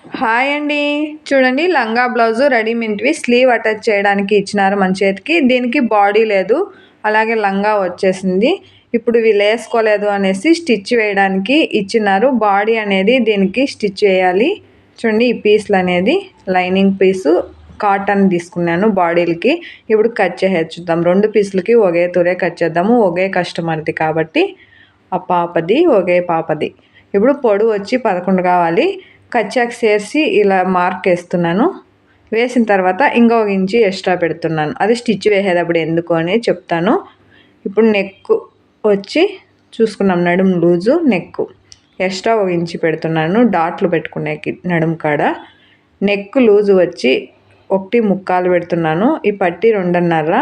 Hi అండి. చూడండి లంగా బ్లౌజు రెడీమేడ్‌వి స్లీవ్ అటాచ్ చేయడానికి ఇచ్చినారు మన చేతికి. దీనికి బాడీ లేదు. అలాగే లంగా వచ్చేసింది. ఇప్పుడు వీళ్ళేసుకోలేదు అనేసి స్టిచ్ వేయడానికి ఇచ్చినారు. బాడీ అనేది దీనికి స్టిచ్ వేయాలి. చూడండి ఈ పీస్‌లనేది లైనింగ్ పీసు కాటన్ తీసుకున్నాను బాడీలకి. ఇప్పుడు కట్ చేసేద్దాం. 2 పీసులకి ఒకే తూరే కట్ చేద్దాము. ఒకే కస్టమర్‌ది కాబట్టి ఆ పాపది ఒకే పాపది. ఇప్పుడు పొడవు వచ్చి 11 కావాలి. కచ్చాకి చేర్చి ఇలా మార్క్ వేస్తున్నాను. వేసిన తర్వాత ఇంకొక ఇంచు ఎక్స్ట్రా పెడుతున్నాను. అది స్టిచ్ వేసేటప్పుడు ఎందుకు అని చెప్తాను. ఇప్పుడు నెక్ వచ్చి చూసుకున్నాం, నడుము లూజు నెక్ ఎక్స్ట్రా 1 ఇంచు పెడుతున్నాను డాట్లు పెట్టుకునేకి నడుము కాడ. నెక్ లూజు వచ్చి 1.75 పెడుతున్నాను. ఈ పట్టి 2.5.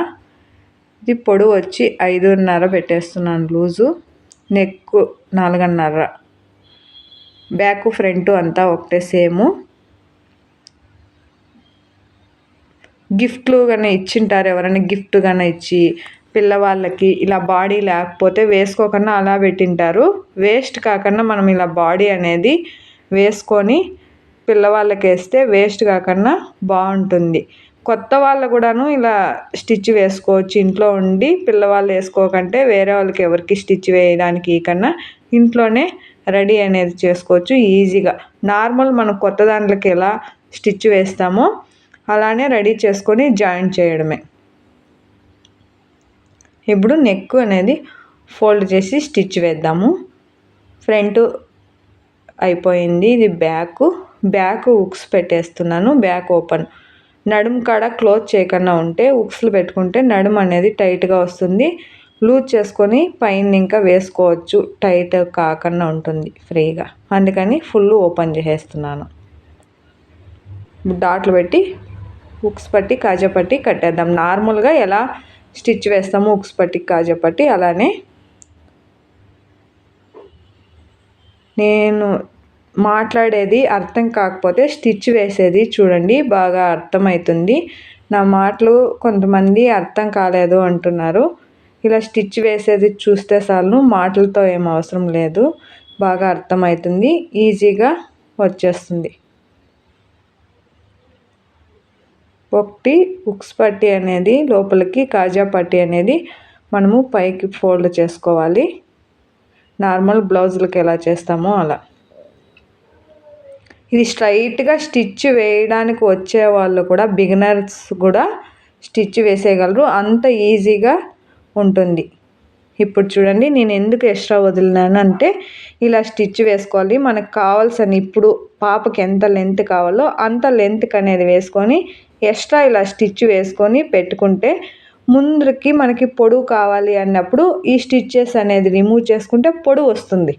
ఇది పొడవు వచ్చి 5.5 పెట్టేస్తున్నాను లూజు. నెక్ 4.5. బ్యాక్ ఫ్రంట్ అంతా ఒకటే సేము. గిఫ్ట్లు కానీ ఇచ్చింటారు, ఎవరైనా గిఫ్ట్ కానీ ఇచ్చి పిల్లవాళ్ళకి ఇలా బాడీ లేకపోతే వేసుకోకుండా అలా పెట్టింటారు. వేస్ట్ కాకుండా మనం ఇలా బాడీ అనేది వేసుకొని పిల్లవాళ్ళకి వేస్తే వేస్ట్ కాకుండా బాగుంటుంది. కొత్త వాళ్ళు కూడాను ఇలా స్టిచ్ వేసుకోవచ్చు ఇంట్లో ఉండి. పిల్లవాళ్ళు వేసుకోకంటే వేరే వాళ్ళకి ఎవరికి స్టిచ్ వేయడానికి కన్నా ఇంట్లోనే రెడీ అనేది చేసుకోవచ్చు ఈజీగా. నార్మల్ మనం కొత్త దాంట్లోకి ఎలా స్టిచ్ వేస్తామో అలానే రెడీ చేసుకొని జాయిన్ చేయడమే. ఇప్పుడు నెక్ అనేది ఫోల్డ్ చేసి స్టిచ్ వేద్దాము. ఫ్రంట్ అయిపోయింది. ఇది బ్యాక్ హుక్స్ పెట్టేస్తున్నాను. Back open. నడుము కాడ క్లోజ్ చేయకుండా ఉంటే హుక్స్లు పెట్టుకుంటే నడుము అనేది టైట్గా వస్తుంది. లూజ్ చేసుకొని పైన ఇంకా వేసుకోవచ్చు, టైట్ కాకుండా ఉంటుంది ఫ్రీగా. అందుకని ఫుల్ ఓపెన్ చేసేస్తున్నాను. డాట్లు పెట్టి హుక్స్ పట్టి కాజా పట్టి కట్టేద్దాం. నార్మల్గా ఎలా స్టిచ్ వేస్తాము హుక్స్ పట్టి కాజా పట్టి అలానే. నేను మాట్లాడేది అర్థం కాకపోతే స్టిచ్ వేసేది చూడండి, బాగా అర్థమవుతుంది. నా మాటలు కొంతమంది అర్థం కాలేదు అంటున్నారు. ఇలా స్టిచ్ వేసేది చూస్తే చాలు, మాటలతో ఏం అవసరం లేదు. బాగా అర్థమవుతుంది, ఈజీగా వచ్చేస్తుంది. ఒకటి హుక్స్ పట్టి అనేది లోపలికి, కాజా పట్టి అనేది మనము పైకి ఫోల్డ్ చేసుకోవాలి. నార్మల్ బ్లౌజులకి ఎలా చేస్తామో అలా. ఇది స్ట్రైట్గా స్టిచ్ వేయడానికి వచ్చే వాళ్ళు కూడా, బిగినర్స్ కూడా స్టిచ్ వేసేయగలరు, అంత ఈజీగా ఉంటుంది. ఇప్పుడు చూడండి నేను ఎందుకు ఎక్స్ట్రా వదిలినాను అంటే ఇలా స్టిచ్ వేసుకోవాలి. మనకు కావాల్సిన ఇప్పుడు పాపకి ఎంత లెంత్ కావాలో అంత లెంత్కి అనేది వేసుకొని ఎక్స్ట్రా ఇలా స్టిచ్ వేసుకొని పెట్టుకుంటే ముందుకి మనకి పొడవు కావాలి అన్నప్పుడు ఈ స్టిచ్చెస్ అనేది రిమూవ్ చేసుకుంటే పొడవు వస్తుంది.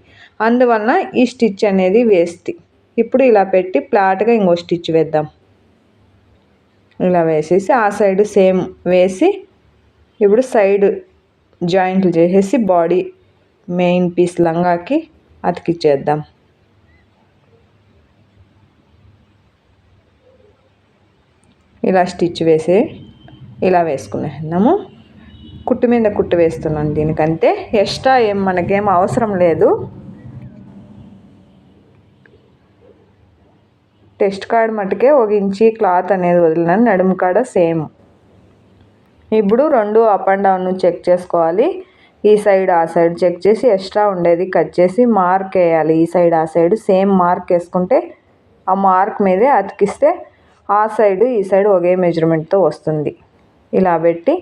అందువలన ఈ స్టిచ్ అనేది వేస్ట్. ఇప్పుడు ఇలా పెట్టి ఫ్లాట్గా ఇంకో స్టిచ్ వేద్దాం. ఇలా వేసేసి ఆ సైడ్ సేమ్ వేసి ఇప్పుడు సైడ్ జాయింట్లు చేసేసి బాడీ మెయిన్ పీస్ లంగాకి అతికిచ్చేద్దాం. ఇలా స్టిచ్ వేసి ఇలా వేసుకునేద్దాము. కుట్టు మీద కుట్టు వేస్తున్నాను దీనికంతే, ఎక్స్ట్రా మనకేం అవసరం లేదు. టెస్ట్ కాడ మటుకే 1 ఇంచి క్లాత్ అనేది వదిలినాను. నడుము కాడ సేమ్. ఇప్పుడు 2 అప్ అండ్ డౌన్ చెక్ చేసుకోవాలి. ఈ సైడ్ ఆ సైడ్ చెక్ చేసి ఎక్స్ట్రా ఉండేది కట్ చేసి మార్క్ వేయాలి. ఈ సైడ్ ఆ సైడ్ సేమ్ మార్క్ వేసుకుంటే ఆ మార్క్ మీదే అతికిస్తే ఆ సైడ్ ఈ సైడ్ ఒకే మెజర్మెంట్తో వస్తుంది. ఇలా పెట్టి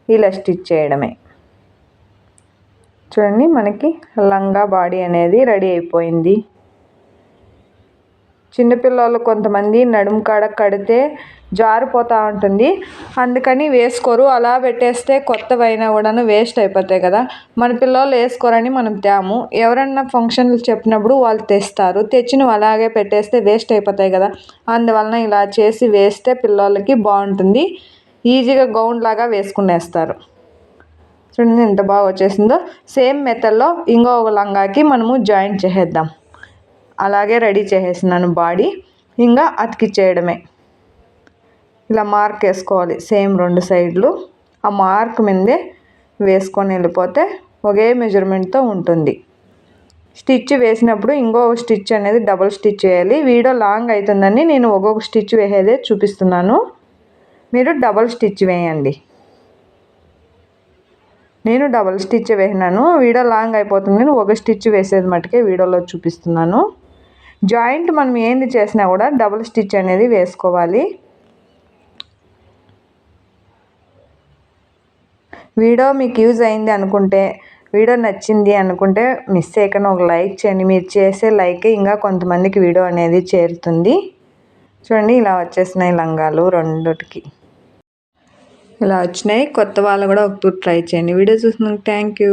ఇలా స్టిచ్ చేయడమే. చూడండి మనకి లంగా బాడీ అనేది రెడీ అయిపోయింది. చిన్నపిల్లలు కొంతమంది నడుము కాడ కడితే జారిపోతూ ఉంటుంది, అందుకని వేసుకోరు. అలా పెట్టేస్తే కొత్తవైనా కూడాను వేస్ట్ అయిపోతాయి కదా. మన పిల్లలు వేసుకోరని మనం తేము. ఎవరన్నా ఫంక్షన్లు చెప్పినప్పుడు వాళ్ళు తెస్తారు, తెచ్చినవి అలాగే పెట్టేస్తే వేస్ట్ అయిపోతాయి కదా. అందువలన ఇలా చేసి వేస్తే పిల్లలకి బాగుంటుంది. ఈజీగా గౌన్ లాగా వేసుకునేస్తారు. చూడండి ఎంత బాగా వచ్చేసిందో. సేమ్ మెథడ్లో ఇంకొక లంగాకి మనము జాయింట్ చేసేద్దాం. అలాగే రెడీ చేసేసినాను బాడీ. ఇంకా అతికిచ్చేయడమే. ఇలా మార్క్ వేసుకోవాలి సేమ్ 2 సైడ్లు. ఆ మార్క్ మీదే వేసుకొని వెళ్ళిపోతే ఒకే మెజర్మెంట్తో ఉంటుంది. స్టిచ్ వేసినప్పుడు ఇంకో స్టిచ్ అనేది డబుల్ స్టిచ్ వేయాలి. వీడియో లాంగ్ అవుతుందని నేను ఒక్కొక్క స్టిచ్ వేసేదే చూపిస్తున్నాను. మీరు డబుల్ స్టిచ్ వేయండి. నేను డబుల్ స్టిచ్ వేసినాను. వీడియో లాంగ్ అయిపోతుంది. నేను ఒక స్టిచ్ వేసేది మటుకే వీడియోలో చూపిస్తున్నాను. జాయింట్ మనం ఏంది చేసినా కూడా డబుల్ స్టిచ్ అనేది వేసుకోవాలి. వీడియో మీకు యూజ్ అయింది అనుకుంటే, వీడియో నచ్చింది అనుకుంటే మిస్ చేయకుండా ఒక లైక్ చేయండి. మీరు చేసే లైక్ ఇంకా కొంతమందికి వీడియో అనేది చేరుతుంది. చూడండి ఇలా వచ్చేసినాయి లంగాలు రెండిటికి. ఇలా వచ్చినాయి. కొత్త వాళ్ళు కూడా ఒక టూర్ ట్రై చేయండి. వీడియో చూసినందుకు థ్యాంక్ యూ.